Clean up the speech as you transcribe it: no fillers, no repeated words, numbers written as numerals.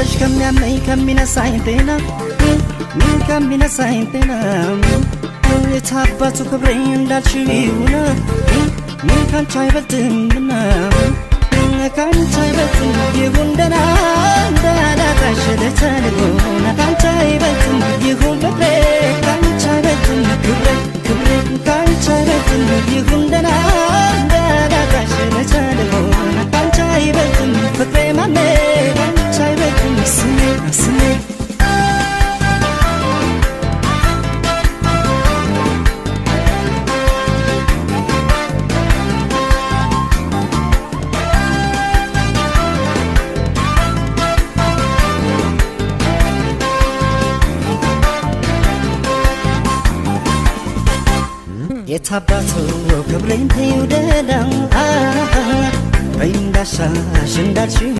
አንጨሽ ከሚያመኝ ከሚነሳኝ ጤና ከሚነሳኝ ጤና የታባቱ ክብሬ እንዳልሽው ይሁን ካንቺ አይበልጥምና ካንቺ አይበልጥም ይሁን ደህና እንዳላጣሽ ልተልቦና ካንቺ አይበልጥም ይሁን ፍቅሬ ካንቺ አይበልጥም ክብሬ ክብሬ ካንቺ አይበልጥም ይሁን ደህና እንዳላጣሽ ልተልቦና ካንቺ አይበልጥም ፍቅሬ ማሜ ካንቺ አይበልጥም ስሜ ስሜ የታባቱ ክብሬን ይውደዳ በይንዳሻሽ እንዳልሽው